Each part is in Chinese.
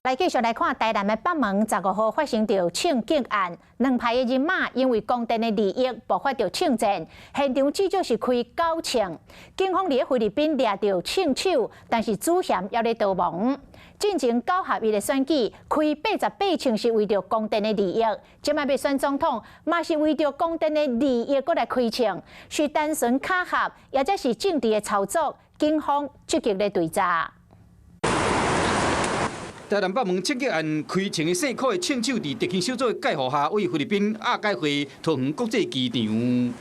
来继续来看台南的北门15号发生着枪击案，两派的人马因为公电的利益爆发着枪战，现场至少是开9枪。警方伫菲律宾抓着枪手，但是主嫌还在逃亡。进前9合1的选举，开88枪是为着公电的利益，即摆要选总统，嘛是为着公电的利益过来开枪，是单纯卡合，也则是政治的操作。警方积极来追查。 台南北门枪击案开枪的姓柯的枪手，伫特勤小组的介护下，为菲律宾亚该会桃园国际机场。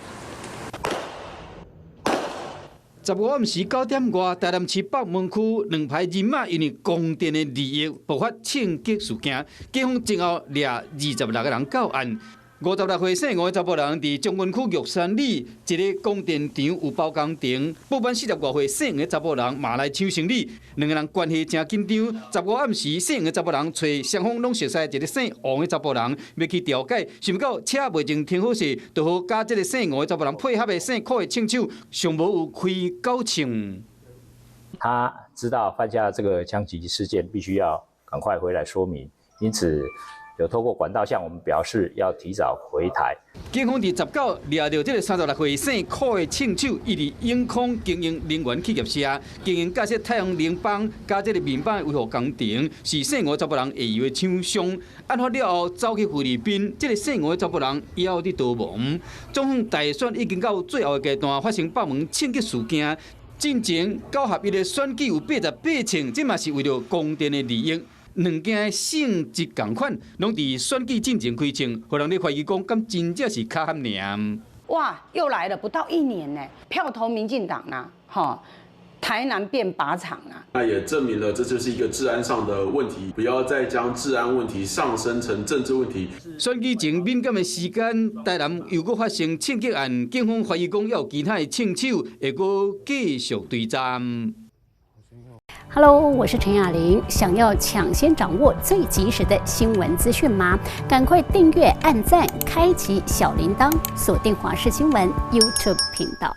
15暗时9点外，台南市北门区两排人马因为供电的利益爆发枪击事件，警方前后抓26个人到案。 56岁姓吴的查甫人伫中原区玉山里一个供电厂有包工程，报班40多岁姓吴的查甫人嘛来抢生理，两个人关系真紧张。15暗时，姓吴的查甫人找双方拢熟悉一个姓王的查甫人要去调解，想不到车未曾停好势，就好甲这个姓吴的查甫人配合的姓柯的枪手，尚无有开9枪。他知道犯下这个枪击事件，必须要赶快回来说明，因此。 有透过管道向我们表示要提早回台。警方伫19抓到这个36岁姓柯的枪手，伊伫永康经营能源企业社，经营架设太阳能板加这个面板维护工程，是姓吴查甫人会有的厂商。案发了后，走去菲律宾，这个姓吴查甫人也有伫逃亡。总统大选已经到最后的阶段，发生北门枪击事件。进前9合1的选举有88枪，这嘛是为了公电的利益。 两件性质同款，拢伫选举进前开枪，互人咧怀疑讲，敢真正是卡喊念？哇，又来了，不到1年呢，票投民进党啦，哈，台南变靶场啦。那也证明了这就是一个治安上的问题，不要再将治安问题上升成政治问题。选举前敏感的时间，台南又搁发生枪击案，警方怀疑讲，有其他的枪手会搁继续对战。 Hello， 我是陈雅玲。想要抢先掌握最及时的新闻资讯吗？赶快订阅、按赞、开启小铃铛，锁定华视新闻 YouTube 频道。